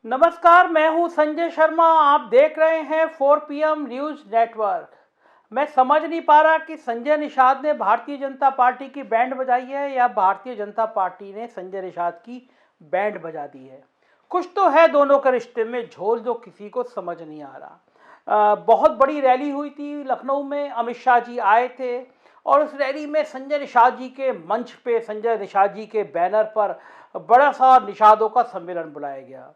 नमस्कार, मैं हूं संजय शर्मा। आप देख रहे हैं 4 PM न्यूज नेटवर्क। मैं समझ नहीं पा रहा कि संजय निषाद ने भारतीय जनता पार्टी की बैंड बजाई है या भारतीय जनता पार्टी ने संजय निषाद की बैंड बजा दी है। कुछ तो है दोनों के रिश्ते में झोल जो किसी को समझ नहीं आ रहा। बहुत बड़ी रैली हुई थी लखनऊ में, अमित शाह जी आए थे और उस रैली में संजय निषाद जी के मंच पे, संजय निषाद जी के बैनर पर बड़ा सा निषादों का सम्मेलन बुलाया गया।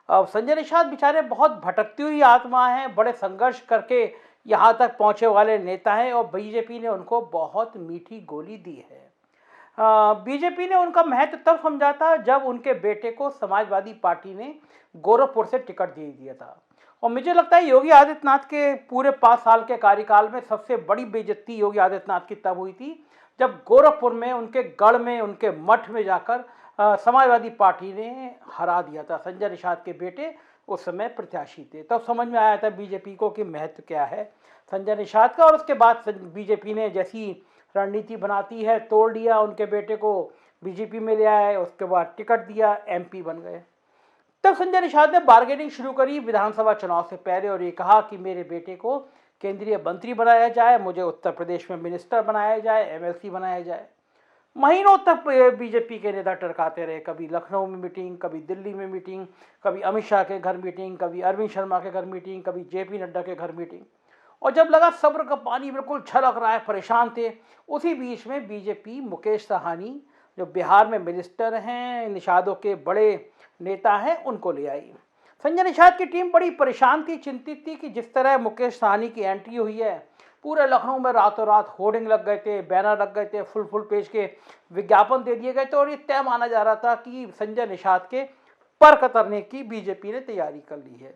अब संजय निषाद बेचारे बहुत भटकती हुई आत्मा हैं, बड़े संघर्ष करके यहाँ तक पहुँचे वाले नेता हैं और बीजेपी ने उनको बहुत मीठी गोली दी है। बीजेपी ने उनका महत्व तब समझा था जब उनके बेटे को समाजवादी पार्टी ने गोरखपुर से टिकट दे दिया था। और मुझे लगता है योगी आदित्यनाथ के पूरे 5 साल के कार्यकाल में सबसे बड़ी बेइज्जती योगी आदित्यनाथ की तब हुई थी जब गोरखपुर में, उनके गढ़ में, उनके मठ में जाकर समाजवादी पार्टी ने हरा दिया था। संजय निषाद के बेटे उस समय प्रत्याशी थे। तब समझ में आया था बीजेपी को कि महत्व क्या है संजय निषाद का। और उसके बाद बीजेपी ने जैसी रणनीति बनाती है, तोड़ दिया, उनके बेटे को बीजेपी में ले आए, उसके बाद टिकट दिया, MP बन गए। तब संजय निषाद ने बार्गेनिंग शुरू करी विधानसभा चुनाव से पहले और ये कहा कि मेरे बेटे को केंद्रीय मंत्री बनाया जाए, मुझे उत्तर प्रदेश में मिनिस्टर बनाया जाए, MLC बनाया जाए। महीनों तक बीजेपी के नेता टरकाते रहे, कभी लखनऊ में मीटिंग, कभी दिल्ली में मीटिंग, कभी अमित शाह के घर मीटिंग, कभी अरविंद शर्मा के घर मीटिंग, कभी JP नड्डा के घर मीटिंग। और जब लगा सब्र का पानी बिल्कुल छलक रहा है, परेशान थे, उसी बीच में बीजेपी मुकेश साहनी जो बिहार में मिनिस्टर हैं, निषादों के बड़े नेता हैं, उनको ले आई। संजय निषाद की टीम बड़ी परेशान थी, चिंतित थी कि जिस तरह मुकेश साहनी की एंट्री हुई है, पूरे लखनऊ में रातों रात होर्डिंग लग गए थे, बैनर लग गए थे, फुल पेज के विज्ञापन दे दिए गए थे और ये तय माना जा रहा था कि संजय निषाद के पर कतरने की बीजेपी ने तैयारी कर ली है।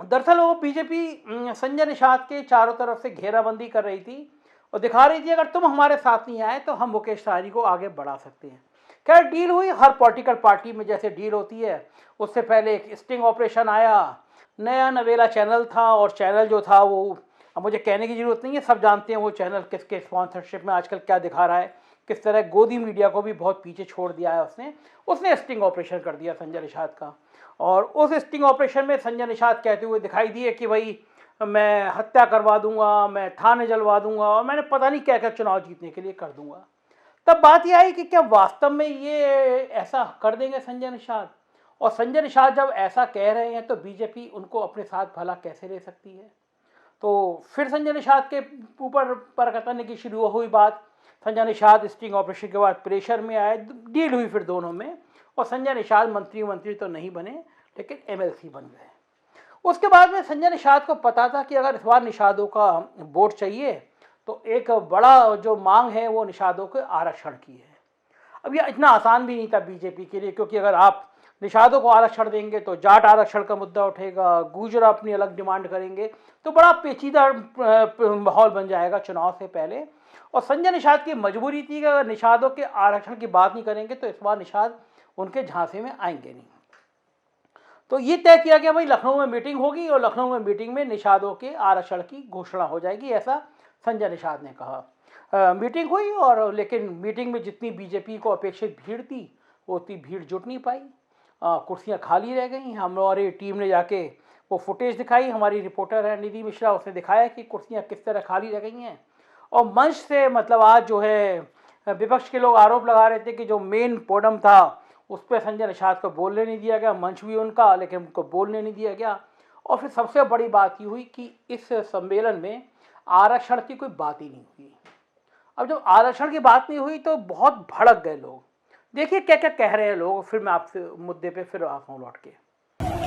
दरअसल वो बीजेपी संजय निषाद के चारों तरफ से घेराबंदी कर रही थी और दिखा रही थी अगर तुम हमारे साथ नहीं आए तो हम मुकेश साहनी को आगे बढ़ा सकते हैं। खैर, डील हुई। हर पॉलिटिकल पार्टी में जैसे डील होती है, उससे पहले एक स्टिंग ऑपरेशन आया, नया नवेला चैनल था और चैनल जो था वो, अब मुझे कहने की ज़रूरत नहीं है, सब जानते हैं वो चैनल किसके स्पॉन्सरशिप में आजकल क्या दिखा रहा है, किस तरह गोदी मीडिया को भी बहुत पीछे छोड़ दिया है उसने स्टिंग ऑपरेशन कर दिया संजय निषाद का। और उस स्टिंग ऑपरेशन में संजय निषाद कहते हुए दिखाई दिए कि भाई मैं हत्या करवा दूंगा, मैं थाने जलवा दूंगा और मैंने पता नहीं क्या क्या चुनाव जीतने के लिए कर दूंगा। तब बात यह आई कि क्या वास्तव में ये ऐसा कर देंगे संजय निषाद? और संजय निषाद जब ऐसा कह रहे हैं तो बीजेपी उनको अपने साथ भला कैसे ले सकती है? तो फिर संजय निषाद के ऊपर पर कतरने की शुरू हुई बात। संजय निषाद स्टिंग ऑपरेशन के बाद प्रेशर में आए, डील हुई फिर दोनों में और संजय निषाद मंत्री तो नहीं बने लेकिन MLC बन गए। उसके बाद में संजय निषाद को पता था कि अगर इस बार निषादों का वोट चाहिए तो एक बड़ा जो मांग है वो निषादों के आरक्षण की है। अब यह इतना आसान भी नहीं था बीजेपी के लिए, क्योंकि अगर आप निषादों को आरक्षण देंगे तो जाट आरक्षण का मुद्दा उठेगा, गुर्जर अपनी अलग डिमांड करेंगे, तो बड़ा पेचीदा माहौल बन जाएगा चुनाव से पहले। और संजय निषाद की मजबूरी थी कि अगर निषादों के आरक्षण की बात नहीं करेंगे तो इस बार निषाद उनके झांसे में आएंगे नहीं। तो ये तय किया गया भाई लखनऊ में मीटिंग होगी और लखनऊ में मीटिंग में निषादों के आरक्षण की घोषणा हो जाएगी, ऐसा संजय निषाद ने कहा। मीटिंग हुई और लेकिन मीटिंग में जितनी बीजेपी को अपेक्षित भीड़ थी वो उतनी भीड़ जुट नहीं पाई। कुर्सियां खाली रह गई। हमारी टीम ने जाके वो फुटेज दिखाई, हमारी रिपोर्टर है निधि मिश्रा, उसने दिखाया कि कुर्सियां किस तरह खाली रह गई हैं। और मंच से मतलब आज जो है विपक्ष के लोग आरोप लगा रहे थे कि जो मेन पोडियम था उस पर संजय निषाद को बोलने नहीं दिया गया, मंच भी उनका, लेकिन उनको बोलने नहीं दिया गया। और फिर सबसे बड़ी बात ये हुई कि इस सम्मेलन में आरक्षण की कोई बात ही नहीं हुई। अब जब आरक्षण की बात नहीं हुई तो बहुत भड़क गए लोग। देखिए क्या क्या कह रहे हैं लोग, फिर मैं आपसे मुद्दे पे फिर आता हूँ लौट के।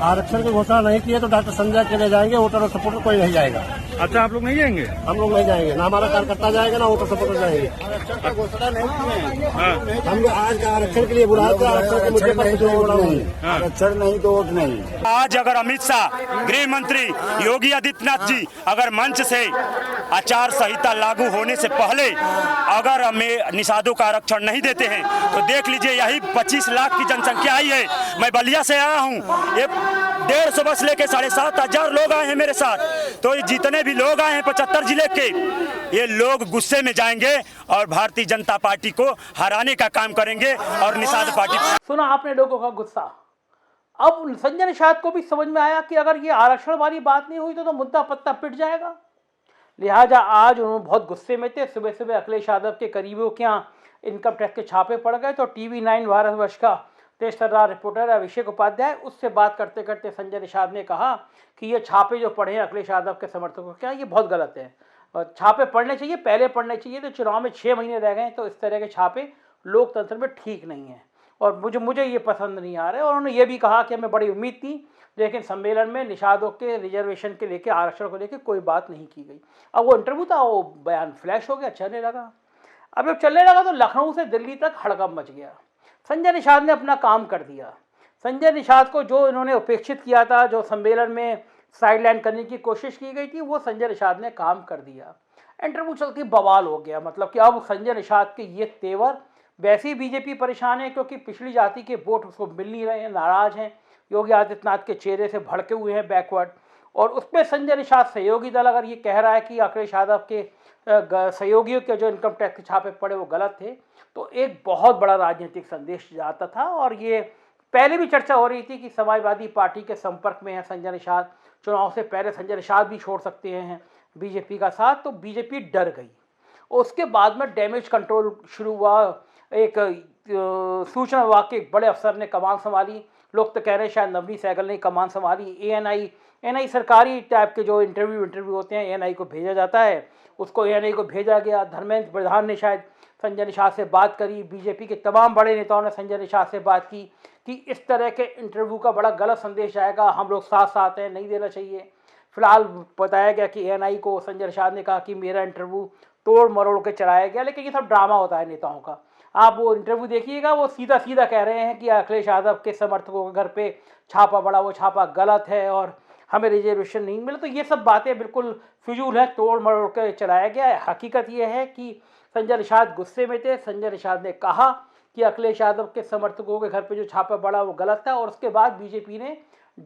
आरक्षण की घोषणा नहीं की है तो डॉक्टर संजय अकेले जाएंगे, वोटर और सपोर्टर कोई नहीं जाएगा। अच्छा, आप लोग नहीं जाएंगे? हम लोग नहीं जाएंगे, ना हमारा कार्यकर्ता जाएगा ना वोटर सपोर्टर जाएंगे। आरक्षण का घोषणा नहीं किए हैं। हम आज का आरक्षण के लिए बुलाए थे, आरक्षण के मुद्दे पर आरक्षण नहीं तो वोट नहीं। आज अगर अमित शाह, गृह मंत्री योगी आदित्यनाथ जी अगर मंच से आचार संहिता लागू होने से पहले अगर हमें निषादों का आरक्षण नहीं देते हैं तो देख लीजिए यही 25 लाख की जनसंख्या आई है। मैं बलिया से आया हूँ, ये 150 बस लेके 7,500 लोग आए हैं मेरे साथ। तो ये जितने भी लोग आए हैं 75 जिले के, ये लोग गुस्से में जाएंगे और भारतीय जनता पार्टी को हराने का काम करेंगे और निषाद पार्टी। सुना आपने लोगों का गुस्सा। अब संजय निषाद को भी समझ में आया कि अगर ये आरक्षण वाली बात नहीं हुई तो मुद्दा पत्ता पिट जाएगा। लिहाजा आज उन्होंने बहुत गुस्से में थे। सुबह सुबह अखिलेश यादव के करीबियों के यहाँ इनकम टैक्स के छापे पड़ गए। तो TV9 भारतवर्ष का तेज-तर्रार रिपोर्टर अभिषेक उपाध्याय, उससे बात करते करते संजय निषाद ने कहा कि ये छापे जो पड़े हैं अखिलेश यादव के समर्थकों के, ये बहुत गलत है। छापे पड़ने चाहिए, पहले पड़ने चाहिए। तो चुनाव में 6 महीने रह गए, तो इस तरह के छापे लोकतंत्र में ठीक नहीं है और मुझे ये पसंद नहीं आ रहा है। और उन्होंने ये भी कहा कि हमें बड़ी उम्मीद थी, लेकिन सम्मेलन में निषादों के रिजर्वेशन के लेके, आरक्षण को लेके कोई बात नहीं की गई। अब वो इंटरव्यू था, वो बयान फ्लैश हो गया, चलने लगा। अब जब चलने लगा तो लखनऊ से दिल्ली तक हड़कंप मच गया। संजय निषाद ने अपना काम कर दिया। संजय निषाद को जो इन्होंने उपेक्षित किया था, जो सम्मेलन में साइडलाइन करने की कोशिश की गई थी, वो संजय निषाद ने काम कर दिया। इंटरव्यू चलती बवाल हो गया। मतलब कि अब संजय निषाद के ये तेवर, वैसे ही बीजेपी परेशान है क्योंकि पिछड़ी जाति के वोट उसको मिल नहीं रहे हैं, नाराज हैं, योगी आदित्यनाथ के चेहरे से भड़के हुए हैं, बैकवर्ड। और उसमें संजय निषाद सहयोगी दल अगर ये कह रहा है कि अखिलेश यादव के सहयोगियों के जो इनकम टैक्स के छापे पड़े वो गलत थे, तो एक बहुत बड़ा राजनीतिक संदेश जाता था। और ये पहले भी चर्चा हो रही थी कि समाजवादी पार्टी के संपर्क में है संजय निषाद, चुनाव से पहले संजय निषाद भी छोड़ सकते हैं बीजेपी का साथ। तो बीजेपी डर गई। उसके बाद में डैमेज कंट्रोल शुरू हुआ। एक सूचना विभाग के एक बड़े अफसर ने कमान संभाली। लोग तो कह रहे हैं शायद नवनीत सहगल ने कमान संभाली। एएनआई सरकारी टाइप के जो इंटरव्यू होते हैं, एएनआई को भेजा जाता है, उसको एएनआई को भेजा गया। धर्मेंद्र प्रधान ने शायद संजय निषाद से बात करी। बीजेपी के तमाम बड़े नेताओं ने संजय निषाद से बात की कि इस तरह के इंटरव्यू का बड़ा गलत संदेश आएगा, हम लोग साथ साथ हैं, नहीं देना चाहिए। फिलहाल बताया गया कि एएनआई को संजय निषाद ने कहा कि मेरा इंटरव्यू तोड़ मरोड़ के चलाया गया, लेकिन ये सब ड्रामा होता है नेताओं का। आप वो इंटरव्यू देखिएगा, वो सीधा सीधा कह रहे हैं कि अखिलेश यादव के समर्थकों के घर पे छापा पड़ा, वो छापा गलत है और हमें रिजर्वेशन नहीं मिला। तो ये सब बातें बिल्कुल फिजूल है, तोड़ मरोड़ के चलाया गया है। हकीकत ये है कि संजय निषाद गुस्से में थे। संजय निषाद ने कहा कि अखिलेश यादव के समर्थकों के घर पे जो छापा पड़ा वो गलत था। और उसके बाद बीजेपी ने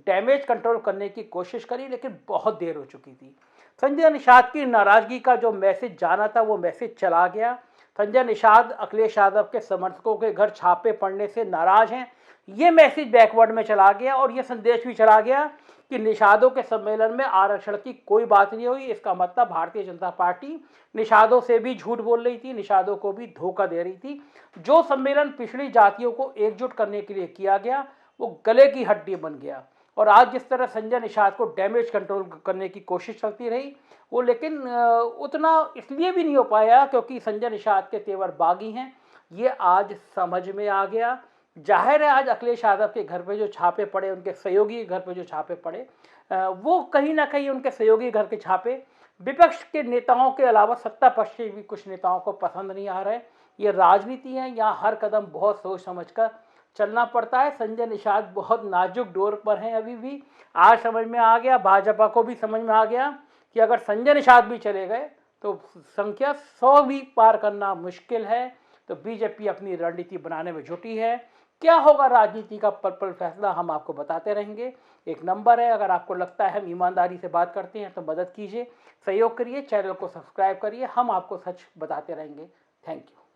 डैमेज कंट्रोल करने की कोशिश करी, लेकिन बहुत देर हो चुकी थी। संजय निषाद की नाराजगी का जो मैसेज जाना था वो मैसेज चला गया। संजय निषाद अखिलेश यादव के समर्थकों के घर छापे पड़ने से नाराज हैं, ये मैसेज बैकवर्ड में चला गया। और ये संदेश भी चला गया कि निषादों के सम्मेलन में आरक्षण की कोई बात नहीं हुई। इसका मतलब भारतीय जनता पार्टी निषादों से भी झूठ बोल रही थी, निषादों को भी धोखा दे रही थी। जो सम्मेलन पिछड़ी जातियों को एकजुट करने के लिए किया गया वो गले की हड्डी बन गया। और आज जिस तरह संजय निषाद को डैमेज कंट्रोल करने की कोशिश चलती रही वो, लेकिन उतना इसलिए भी नहीं हो पाया क्योंकि संजय निषाद के तेवर बागी हैं, ये आज समझ में आ गया। जाहिर है आज अखिलेश यादव के घर पे जो छापे पड़े, उनके सहयोगी के घर पे जो छापे पड़े, वो कहीं ना कहीं उनके सहयोगी घर के छापे विपक्ष के नेताओं के अलावा सत्ता पक्ष के भी कुछ नेताओं को पसंद नहीं आ रहे। ये राजनीति है, यहाँ हर कदम बहुत सोच समझ कर चलना पड़ता है। संजय निषाद बहुत नाजुक डोर पर हैं अभी भी। आज समझ में आ गया, भाजपा को भी समझ में आ गया कि अगर संजय निषाद भी चले गए तो संख्या 100 भी पार करना मुश्किल है। तो बीजेपी अपनी रणनीति बनाने में जुटी है। क्या होगा राजनीति का पल पल फैसला हम आपको बताते रहेंगे। एक नंबर है, अगर आपको लगता है हम ईमानदारी से बात करते हैं तो मदद कीजिए, सहयोग करिए, चैनल को सब्सक्राइब करिए, हम आपको सच बताते रहेंगे। Thank you.